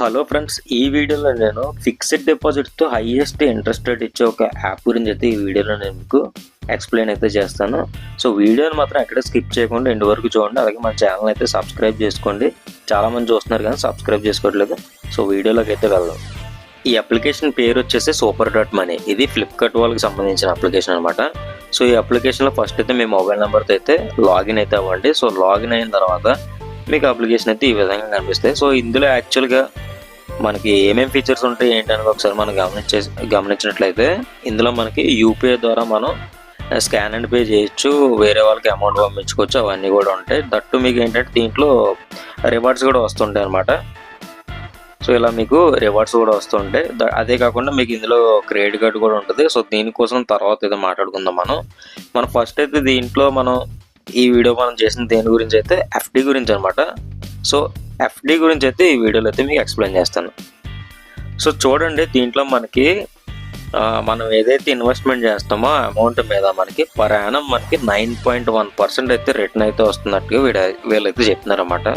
Hello friends, ఈ వీడియోలో నేను ఫిక్స్డ్ డిపాజిట్తో హైయెస్ట్ ఇంట్రెస్ట్ రేట్ ఇచ్చే ఒక యాప్ గురించి అయితే ఈ వీడియోలో నేను మీకు ఎక్స్ప్లెయిన్ అయితే చేస్తాను. సో వీడియోని మాత్రం ఎక్కడ స్కిప్ చేయకుండా ఎండ్ వరకు చూడండి. అలాగే మన ఛానల్ అయితే సబ్స్క్రైబ్ చేసుకోండి. చాలామంది చూస్తున్నారు కానీ సబ్స్క్రైబ్ చేసుకోవట్లేదు. సో వీడియోలోకి అయితే వెళ్దాం. ఈ అప్లికేషన్ పేరు వచ్చేసి సూపర్ డాట్ మనీ. ఇది ఫ్లిప్కార్ట్ వాళ్ళకి సంబంధించిన అప్లికేషన్ అనమాట. సో ఈ అప్లికేషన్లో ఫస్ట్ అయితే మీ మొబైల్ నెంబర్తో అయితే లాగిన్ అయితే అవ్వండి. సో లాగిన్ అయిన తర్వాత మీకు అప్లికేషన్ అయితే ఈ విధంగా కనిపిస్తాయి. సో ఇందులో యాక్చువల్గా మనకి ఏమేమి ఫీచర్స్ ఉంటాయి ఏంటనేది ఒకసారి మనం గమనించినట్లయితే ఇందులో మనకి యూపీఐ ద్వారా మనం స్కాన్ అండ్ పే చేయొచ్చు, వేరే వాళ్ళకి అమౌంట్ పంపించుకోవచ్చు, అవన్నీ కూడా ఉంటాయి. దట్టు మీకు ఏంటంటే దీంట్లో రివార్డ్స్ కూడా వస్తుంటాయి అనమాట. సో ఇలా మీకు రివార్డ్స్ కూడా వస్తుంటాయి. అదే కాకుండా మీకు ఇందులో క్రెడిట్ కార్డు కూడా ఉంటుంది. సో దీనికోసం తర్వాత ఏదో మాట్లాడుకుందాం. మనం ఫస్ట్ అయితే దీంట్లో ఈ వీడియో మనం చేసిన దేని గురించి అయితే ఎఫ్డి గురించి అనమాట. సో ఎఫ్డి గురించి అయితే ఈ వీడియోలో అయితే మీకు ఎక్స్ప్లెయిన్ చేస్తాను. సో చూడండి, దీంట్లో మనకి మనం ఏదైతే ఇన్వెస్ట్మెంట్ చేస్తామో అమౌంట్ మీద మనకి పర్ యానం మనకి 9.1% అయితే రిటర్న్ అయితే వస్తున్నట్టుగా వీళ్ళైతే చెప్తున్నారన్నమాట.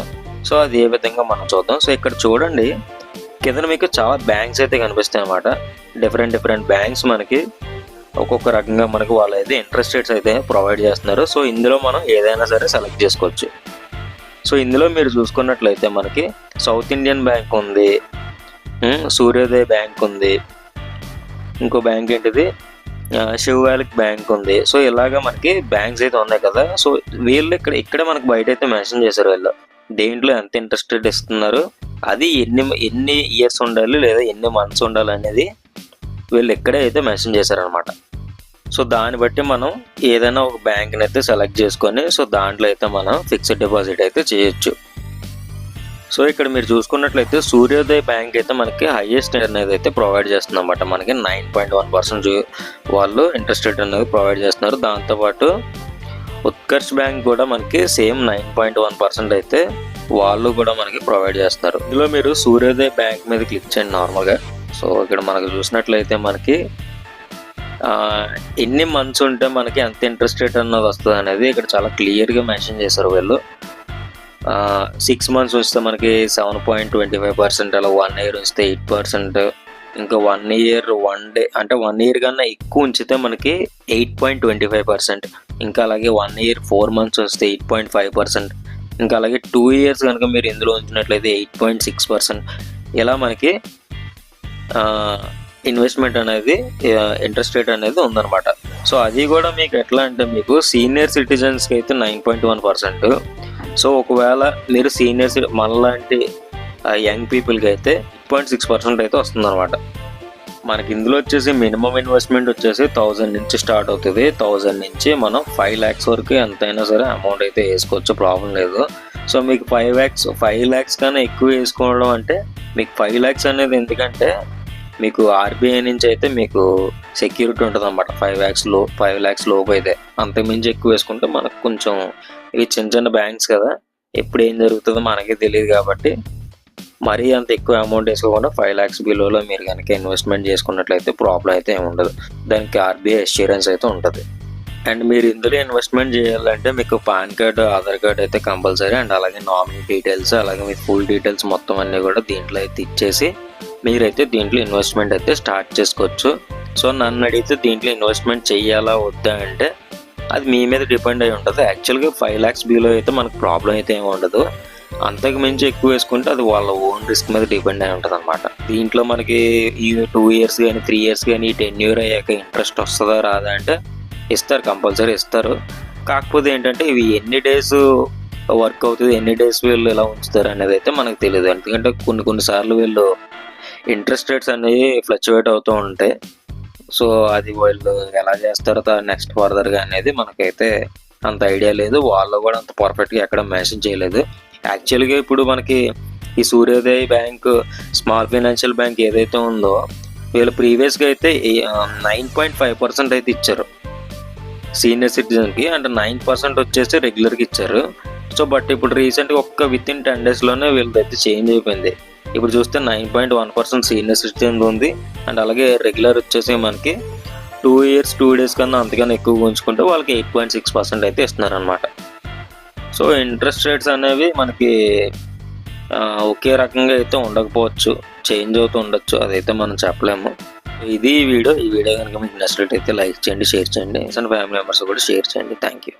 సో అది ఏ విధంగా మనం చూద్దాం. సో ఇక్కడ చూడండి, కింద మీకు చాలా బ్యాంక్స్ అయితే కనిపిస్తాయి అన్నమాట. డిఫరెంట్ బ్యాంక్స్ మనకి ఒక్కొక్క రకంగా మనకి వాళ్ళు అయితే ఇంట్రెస్ట్ రేట్స్ అయితే ప్రొవైడ్ చేస్తున్నారు. సో ఇందులో మనం ఏదైనా సరే సెలెక్ట్ చేసుకోవచ్చు. సో ఇందులో మీరు చూసుకున్నట్లయితే మనకి సౌత్ ఇండియన్ బ్యాంక్ ఉంది, సూర్యోదయ బ్యాంక్ ఉంది, ఇంకో బ్యాంక్ ఏంటిది శివ్ వ్యాలిక్ బ్యాంక్ ఉంది. సో ఇలాగా మనకి బ్యాంక్స్ అయితే ఉన్నాయి కదా. సో వీళ్ళు ఇక్కడ మనకి బయట అయితే మెన్షన్ చేశారు వీళ్ళు దేంట్లో ఎంత ఇంట్రెస్ట్ రేట్ ఇస్తున్నారు, అది ఎన్ని ఇయర్స్ ఉండాలి లేదా ఎన్ని మంత్స్ ఉండాలి అనేది వీళ్ళు ఇక్కడే అయితే మెన్షన్ చేశారనమాట. సో దాన్ని బట్టి మనం ఏదైనా ఒక బ్యాంక్ని అయితే సెలెక్ట్ చేసుకొని సో దాంట్లో అయితే మనం ఫిక్స్డ్ డిపాజిట్ అయితే చేయొచ్చు. సో ఇక్కడ మీరు చూసుకున్నట్లయితే సూర్యోదయ బ్యాంక్ అయితే మనకి హైయెస్ట్ అనేది అయితే ప్రొవైడ్ చేస్తుంది అనమాట. మనకి 9.1% వాళ్ళు ఇంట్రెస్ట్ రేట్ అనేది ప్రొవైడ్ చేస్తున్నారు. దాంతోపాటు ఉత్కర్ష్ బ్యాంక్ కూడా మనకి సేమ్ 9.1% అయితే వాళ్ళు కూడా మనకి ప్రొవైడ్ చేస్తున్నారు. ఇందులో మీరు సూర్యోదయ బ్యాంక్ మీద క్లిక్ చేయండి నార్మల్గా. సో ఇక్కడ మనకు చూసినట్లయితే మనకి ఎన్ని మంత్స్ ఉంటే మనకి ఎంత ఇంట్రెస్ట్ రేట్ అన్నది వస్తుంది అనేది ఇక్కడ చాలా క్లియర్గా మెన్షన్ చేశారు వీళ్ళు. 6 months వస్తే మనకి 7.25%, అలా 1 year వస్తే 8%, ఇంకా 1 year 1 day అంటే 1 year కన్నా ఎక్కువ ఉంచితే మనకి 8.25%, ఇంకా అలాగే 1 year 4 months వస్తే 8.5%, ఇంకా అలాగే 2 years కనుక మీరు ఇందులో ఉంచినట్లయితే 8.6%. ఇలా మనకి ఇన్వెస్ట్మెంట్ అనేది ఇంట్రెస్ట్ రేట్ అనేది ఉందన్నమాట. సో అది కూడా మీకు ఎట్లా అంటే మీకు సీనియర్ సిటిజన్స్కి అయితే 9.1%. సో ఒకవేళ మీరు సీనియర్స్ మనలాంటి యంగ్ పీపుల్కి అయితే 8.6% అయితే వస్తుందన్నమాట. మనకి ఇందులో వచ్చేసి మినిమం ఇన్వెస్ట్మెంట్ వచ్చేసి 1000 నుంచి స్టార్ట్ అవుతుంది. 1000 నుంచి మనం 5 lakhs వరకు ఎంతైనా సరే అమౌంట్ అయితే వేసుకోవచ్చు, ప్రాబ్లం లేదు. సో మీకు 5 lakhs కన్నా ఎక్కువ వేసుకోవడం అంటే మీకు 5 lakhs అనేది ఎందుకంటే మీకు ఆర్బీఐ నుంచి అయితే మీకు సెక్యూరిటీ ఉంటుంది అన్నమాట. 5 lakhs లోపు అయితే, అంతకుమించి ఎక్కువ వేసుకుంటే మనకు కొంచెం ఇవి చిన్న బ్యాంక్స్ కదా, ఎప్పుడు ఏం జరుగుతుందో మనకే తెలియదు. కాబట్టి మరీ అంత ఎక్కువ అమౌంట్ వేసుకోకుండా 5 lakhs బిలోలో మీరు కనుక ఇన్వెస్ట్మెంట్ చేసుకున్నట్లయితే ప్రాబ్లం అయితే ఏమి ఉండదు. దానికి ఆర్బీఐ అష్యూరెన్స్ అయితే ఉంటుంది. అండ్ మీరు ఇందులో ఇన్వెస్ట్మెంట్ చేయాలంటే మీకు పాన్ కార్డు, ఆధార్ కార్డు అయితే కంపల్సరీ. అండ్ అలాగే నామినీ డీటెయిల్స్, అలాగే మీ ఫుల్ డీటెయిల్స్ మొత్తం అన్నీ కూడా దీంట్లో అయితే ఇచ్చేసి మీరైతే దీంట్లో ఇన్వెస్ట్మెంట్ అయితే స్టార్ట్ చేసుకోవచ్చు. సో నన్ను అడిగితే దీంట్లో ఇన్వెస్ట్మెంట్ చెయ్యాలా వద్దా అంటే అది మీ మీద డిపెండ్ అయి ఉంటుంది. యాక్చువల్గా 5 lakhs బిలో అయితే మనకు ప్రాబ్లం అయితే ఏమి ఉండదు. అంతకు మించి ఎక్కువ వేసుకుంటే అది వాళ్ళ ఓన్ రిస్క్ మీద డిపెండ్ అయి ఉంటుంది అనమాట. దీంట్లో మనకి ఈ 2 years కానీ 3 years కానీ 10 year అయ్యాక ఇంట్రెస్ట్ వస్తుందా రాదా అంటే ఇస్తారు, కంపల్సరీ ఇస్తారు. కాకపోతే ఏంటంటే ఇవి ఎన్ని డేస్ వర్క్ అవుతుంది, ఎన్ని డేస్ వీళ్ళు ఎలా ఉంచుతారు అనేది అయితే మనకు తెలియదు. ఎందుకంటే కొన్నిసార్లు వీళ్ళు ఇంట్రెస్ట్ రేట్స్ అనేవి ఫ్లక్చువేట్ అవుతూ ఉంటాయి. సో అది వాళ్ళు ఎలా చేస్తారో నెక్స్ట్ ఫర్దర్గా అనేది మనకైతే అంత ఐడియా లేదు. వాళ్ళు కూడా అంత పర్ఫెక్ట్గా ఎక్కడ మెన్షన్ చేయలేదు. యాక్చువల్గా ఇప్పుడు మనకి ఈ సూర్యోదయ బ్యాంక్, స్మాల్ ఫైనాన్షియల్ బ్యాంక్ ఏదైతే ఉందో వీళ్ళు ప్రీవియస్గా అయితే 9.5% అయితే ఇచ్చారు సీనియర్ సిటిజన్కి, అంటే 9% వచ్చేసి రెగ్యులర్కి ఇచ్చారు. సో బట్ ఇప్పుడు రీసెంట్గా within 10 daysలోనే వీళ్ళదైతే చేంజ్ అయిపోయింది. ఇప్పుడు చూస్తే 9.1% సీనియర్ సిటిజన్ ఉంది. అండ్ అలాగే రెగ్యులర్ వచ్చేసి మనకి 2 years 2 days కన్నా అంతకన్నా ఎక్కువ ఉంచుకుంటే వాళ్ళకి 8.6% అయితే ఇస్తున్నారు అనమాట. సో ఇంట్రెస్ట్ రేట్స్ అనేవి మనకి ఒకే రకంగా అయితే ఉండకపోవచ్చు, చేంజ్ అవుతూ ఉండొచ్చు, అదైతే మనం చెప్పలేము. ఇది ఈ వీడియో కనుక మీకు నచ్చినట్లయితే లైక్ చేయండి, షేర్ చేయండి, అండ్ ఫ్యామిలీ మెంబర్స్ కూడా షేర్ చేయండి. Thank you.